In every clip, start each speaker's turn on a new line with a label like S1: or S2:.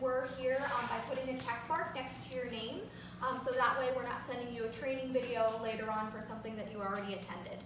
S1: were here by putting a check mark next to your name. So that way we're not sending you a training video later on for something that you already attended.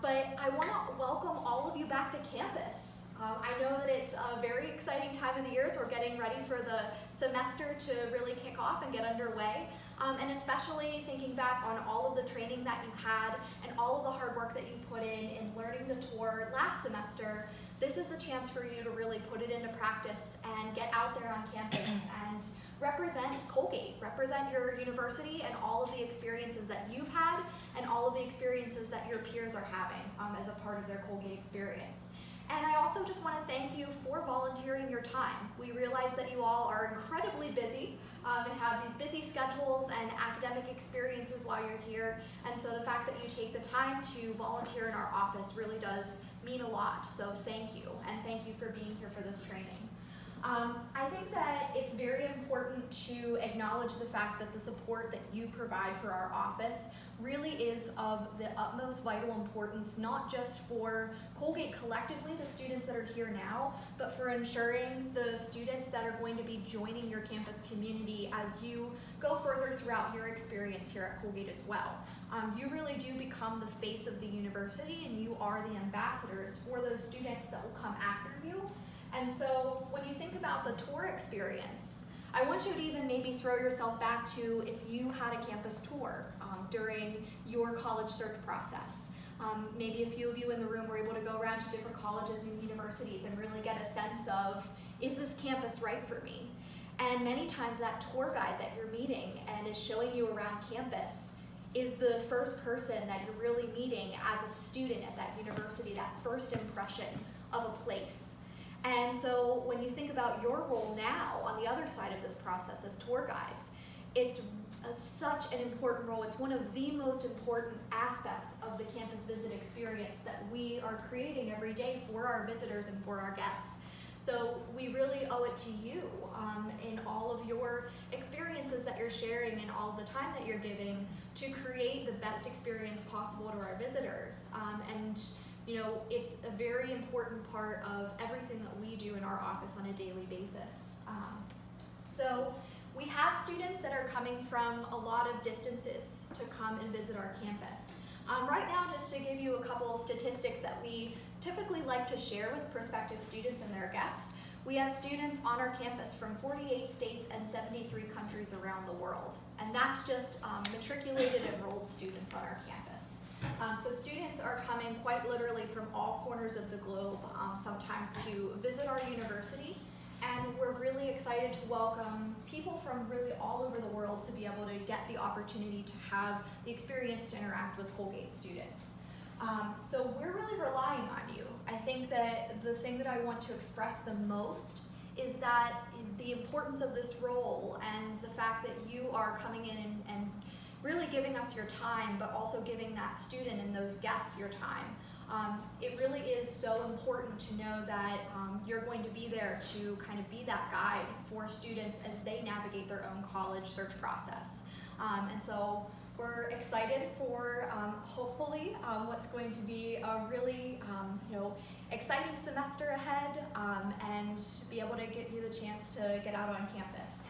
S1: But I want to welcome all of you back to campus. I know that it's a very exciting time of the year as we're getting ready for the semester to really kick off and get underway. And especially thinking back on all of the training that you had and all of the hard work that you put in learning the tour last semester. This is the chance for you to really put it into practice and get out there on campus and represent Colgate, represent your university and all of the experiences that you've had and all of the experiences that your peers are having as a part of their Colgate experience. And I also just want to thank you for volunteering your time. We realize that you all are incredibly busy and have these busy schedules and academic experiences while you're here. And so the fact that you take the time to volunteer in our office really does mean a lot. So thank you, and thank you for being here for this training. I think that it's very important to acknowledge the fact that the support that you provide for our office really is of the utmost vital importance, not just for Colgate collectively, the students that are here now, but for ensuring the students that are going to be joining your campus community as you go further throughout your experience here at Colgate as well. You really do become the face of the university, and you are the ambassadors for those students that will come after you. And so when you think about the tour experience, I want you to even maybe throw yourself back to if you had a campus tour during your college search process. Maybe a few of you in the room were able to go around to different colleges and universities and really get a sense of, is this campus right for me? And many times that tour guide that you're meeting and is showing you around campus is the first person that you're really meeting as a student at that university, that first impression of a place. And so when you think about your role now on the other side of this process as tour guides, it's such an important role. It's one of the most important aspects of the campus visit experience that we are creating every day for our visitors and for our guests. So we really owe it to you in all of your experiences that you're sharing and all of the time that you're giving to create the best experience possible to our visitors. And you know, it's a very important part of everything that we do in our office on a daily basis. So we have students that are coming from a lot of distances to come and visit our campus. Right now, just to give you a couple of statistics that we typically like to share with prospective students and their guests, we have students on our campus from 48 states and 73 countries around the world. And that's just matriculated enrolled students on our campus. So students are coming quite literally from all corners of the globe, sometimes to visit our university. And we're really excited to welcome people from really all over the world to be able to get the opportunity to have the experience to interact with Colgate students. So we're really relying on you. I think that the thing that I want to express the most is that the importance of this role and the fact that you are coming in and really giving us your time, but also giving that student and those guests your time. It really is so important to know that you're going to be there to kind of be that guide for students as they navigate their own college search process. And so we're excited for hopefully what's going to be a really exciting semester ahead and be able to give you the chance to get out on campus.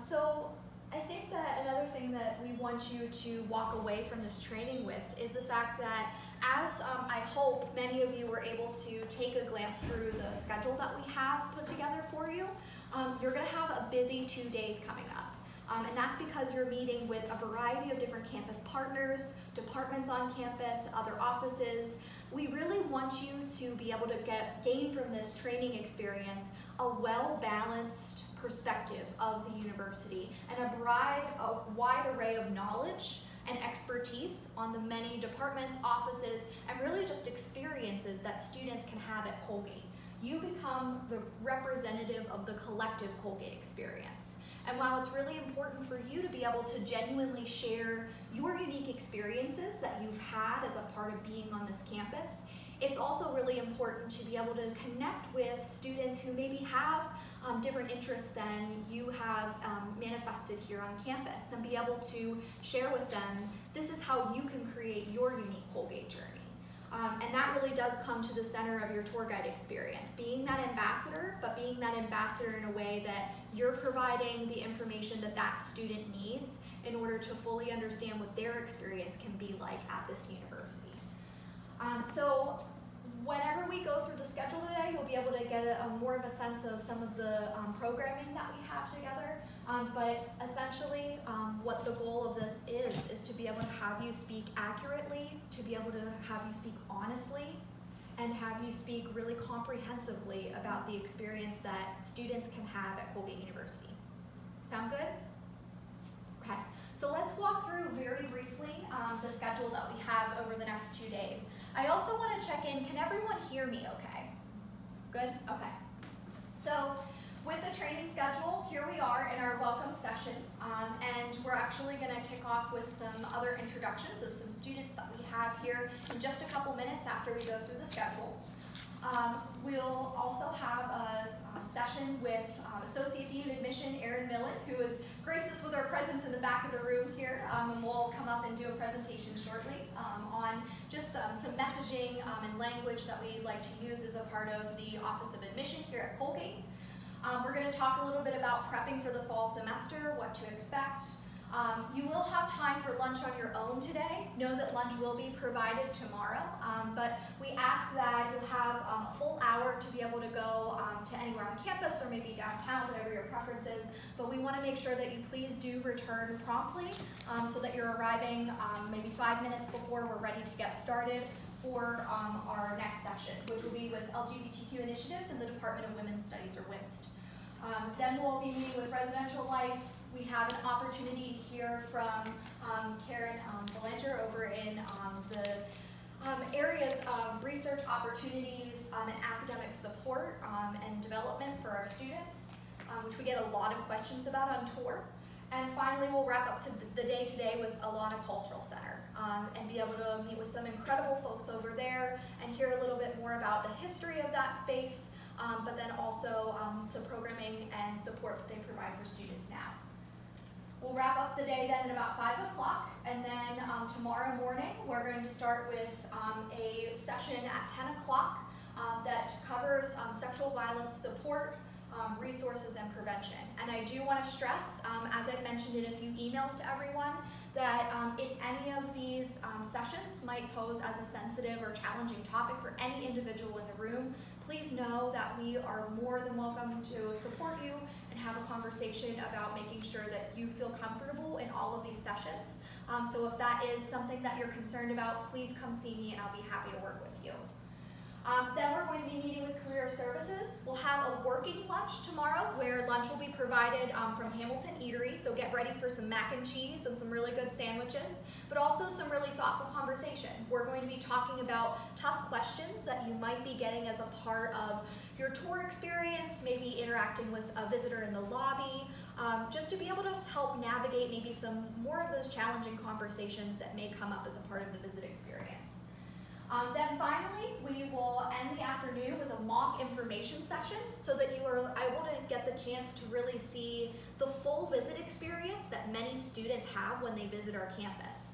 S1: So I think that another thing that we want you to walk away from this training with is the fact that as I hope many of you were able to take a glance through the schedule that we have put together for you, you're going to have a busy 2 days coming up. And that's because you're meeting with a variety of different campus partners, departments on campus, other offices. We really want you to be able to gain from this training experience a well-balanced perspective of the university and a wide array of knowledge and expertise on the many departments, offices, and really just experiences that students can have at Colgate. You become the representative of the collective Colgate experience. And while it's really important for you to be able to genuinely share your unique experiences that you've had as a part of being on this campus, it's also really important to be able to connect with students who maybe have different interests than you have manifested here on campus and be able to share with them, this is how you can create your unique Colgate journey. And that really does come to the center of your tour guide experience. Being that ambassador, but being that ambassador in a way that you're providing the information that that student needs in order to fully understand what their experience can be like at this university. So whenever we go through the schedule today, you'll be able to get more of a sense of some of the programming that we have together. But essentially, what the goal of this is to be able to have you speak accurately, to be able to have you speak honestly, and have you speak really comprehensively about the experience that students can have at Colgate University. Sound good? Okay, so let's walk through very briefly the schedule that we have over the next 2 days. I also want to check in, can everyone hear me okay? Good? Okay. So with the training schedule, here we are in our welcome session, and we're actually going to kick off with some other introductions of some students that we have here in just a couple minutes after we go through the schedule. We'll also have a session with Associate Dean of Admission, Erin Millen, who has graced us with our presence in the back of the room here, and we'll come up and do a presentation shortly on just some messaging and language that we like to use as a part of the Office of Admission here at Colgate. We're going to talk a little bit about prepping for the fall semester, what to expect. You will have time for lunch on your own today. Know that lunch will be provided tomorrow, but we ask that you'll have a full hour to be able to go to anywhere on campus or maybe downtown, whatever your preference is. But we want to make sure that you please do return promptly so that you're arriving maybe 5 minutes before we're ready to get started for our next session, which will be with LGBTQ initiatives in the Department of Women's Studies, or WIMST. Then we'll be meeting with Residential Life. We have an opportunity to hear from Karen Belanger over in the areas of research opportunities and academic support and development for our students, which we get a lot of questions about on tour. And finally, we'll wrap up the day today with Alana Cultural Center and be able to meet with some incredible folks over there and hear a little bit more about the history of that space, but then also some programming and support that they provide for students now. We'll wrap up the day then at about 5 o'clock, and then tomorrow morning we're going to start with a session at 10 o'clock that covers sexual violence support, resources, and prevention. And I do want to stress, as I mentioned in a few emails to everyone, that if any of these sessions might pose as a sensitive or challenging topic for any individual in the room, please know that we are more than welcome to support you and have a conversation about making sure that you feel comfortable in all of these sessions. So if that is something that you're concerned about, please come see me and I'll be happy to work with you. Then we're going to be meeting with Career Services. We'll have a working lunch tomorrow where lunch will be provided from Hamilton Eatery, so get ready for some mac and cheese and some really good sandwiches, but also some really thoughtful conversation. We're going to be talking about tough questions that you might be getting as a part of your tour experience, maybe interacting with a visitor in the lobby, just to be able to help navigate maybe some more of those challenging conversations that may come up as a part of the visit experience. Then finally, we will end the afternoon with a mock information session so that you are able to get the chance to really see the full visit experience that many students have when they visit our campus.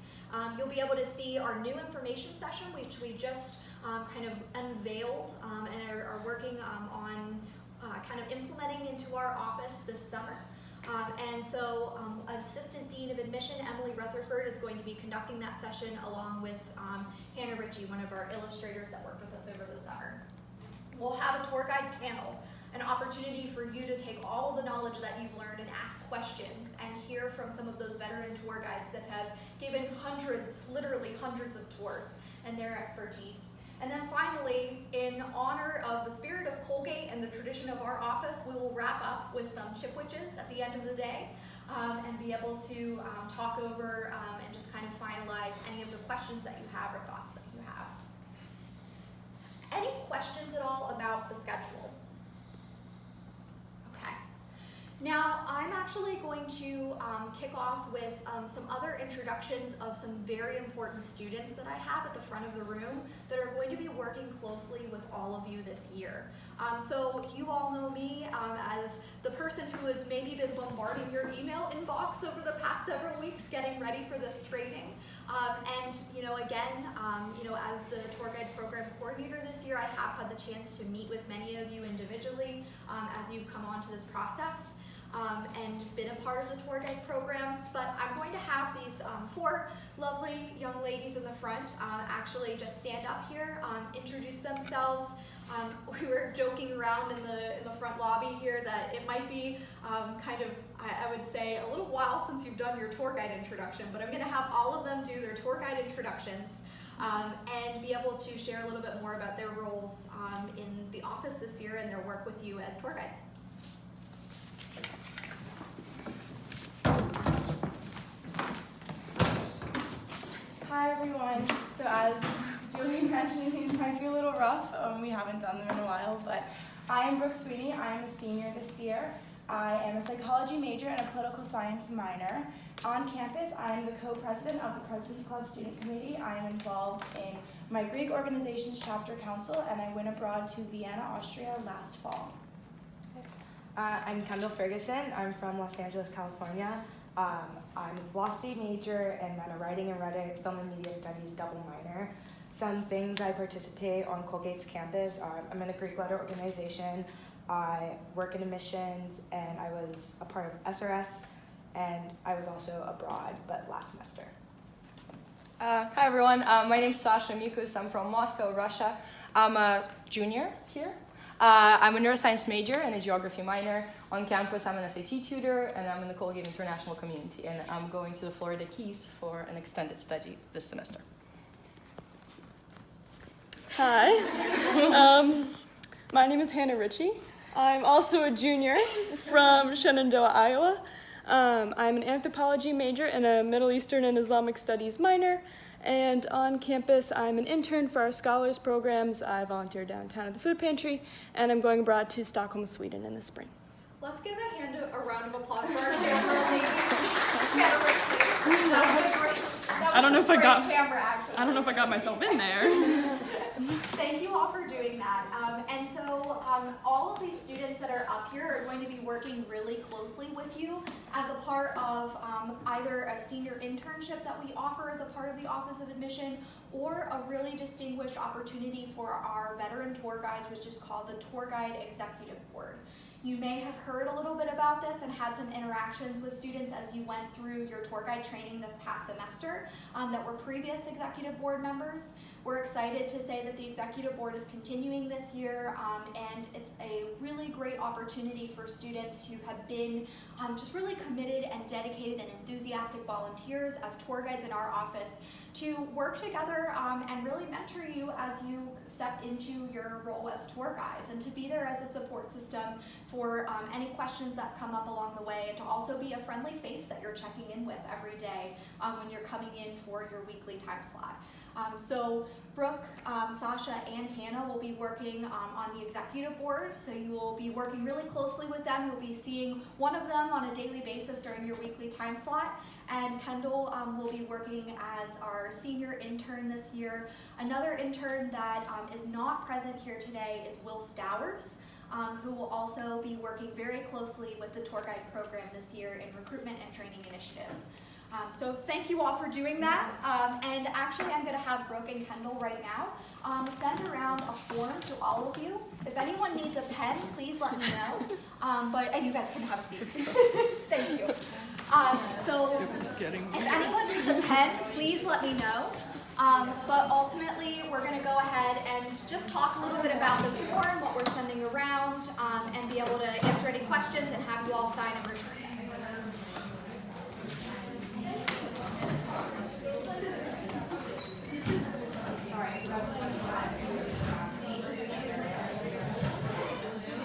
S1: You'll be able to see our new information session, which we just kind of unveiled and are working on kind of implementing into our office this summer. And so Assistant Dean of Admission, Emily Rutherford, is going to be conducting that session along with Hannah Ritchie, one of our illustrators that worked with us over the summer. We'll have a tour guide panel, an opportunity for you to take all of the knowledge that you've learned and ask questions and hear from some of those veteran tour guides that have given hundreds, literally hundreds of tours and their expertise. And then finally, in honor of the spirit of Colgate and the tradition of our office, we will wrap up with some chipwiches at the end of the day and be able to talk over and just kind of finalize any of the questions that you have or thoughts that you have. Any questions at all about the schedule? Okay. Now, I'm actually going to kick off with some other introductions of some very important students that I have at the front of the room that are going to be working closely with all of you this year. So you all know me as the person person who has maybe been bombarding your email inbox over the past several weeks getting ready for this training. And again, as the tour guide program coordinator this year, I have had the chance to meet with many of you individually as you've come onto this process and been a part of the tour guide program. But I'm going to have these 4 lovely young ladies in the front actually just stand up here, introduce themselves. We were joking around in the front lobby here that it might be I would say, a little while since you've done your tour guide introduction, but I'm going to have all of them do their tour guide introductions and be able to share a little bit more about their roles in the office this year and their work with you as tour guides.
S2: Hi everyone. So as Julie mentioned, these might be a little rough. We haven't done them in a while, but I am Brooke Sweeney. I am a senior this year. I am a psychology major and a political science minor. On campus, I am the co-president of the President's Club Student Committee. I am involved in my Greek organization's chapter council, and I went abroad to Vienna, Austria last fall.
S3: I'm Kendall Ferguson. I'm from Los Angeles, California. I'm a philosophy major and then a writing and rhetoric, film and media studies double minor. Some things I participate on Colgate's campus are I'm in a Greek letter organization, I work in admissions, and I was a part of SRS, and I was also abroad, but last semester.
S4: Hi everyone, my name is Sasha Mukus. I'm from Moscow, Russia. I'm a junior here. I'm a neuroscience major and a geography minor. On campus, I'm an SAT tutor, and I'm in the Colgate International Community, and I'm going to the Florida Keys for an extended study this semester.
S5: Hi, my name is Hannah Ritchie. I'm also a junior from Shenandoah, Iowa. I'm an anthropology major and a Middle Eastern and Islamic Studies minor. And on campus, I'm an intern for our scholars programs. I volunteer downtown at the food pantry, and I'm going abroad to Stockholm, Sweden in the spring.
S1: Let's give a round of applause for our camera lady, Hannah Ritchie. That was great.
S5: I don't know if I got
S1: I
S5: myself in there.
S1: Thank you all for doing that. And so all of these students that are up here are going to be working really closely with you as a part of either a senior internship that we offer as a part of the Office of Admission, or a really distinguished opportunity for our veteran tour guides, which is called the Tour Guide Executive Board. You may have heard a little bit about this and had some interactions with students as you went through your tour guide training this past semester that were previous executive board members. We're excited to say that the executive board is continuing this year, and it's a really great opportunity for students who have been just really committed and dedicated and enthusiastic volunteers as tour guides in our office to work together and really mentor you as you step into your role as tour guides, and to be there as a support system for any questions that come up along the way, and to also be a friendly face that you're checking in with every day when you're coming in for your weekly time slot. So Brooke, Sasha, and Hannah will be working on the executive board, so you will be working really closely with them. You'll be seeing one of them on a daily basis during your weekly time slot, and Kendall will be working as our senior intern this year. Another intern that is not present here today is Will Stowers, who will also be working very closely with the tour guide program this year in recruitment and training initiatives. So thank you all for doing that. And actually, I'm going to have Brooke and Kendall right now send around a form to all of you. If anyone needs a pen, please let me know. And you guys can have a seat. Thank you. So if anyone needs a pen, please let me know. But ultimately, we're going to go ahead and just talk a little bit about this form, what we're sending around, and be able to answer any questions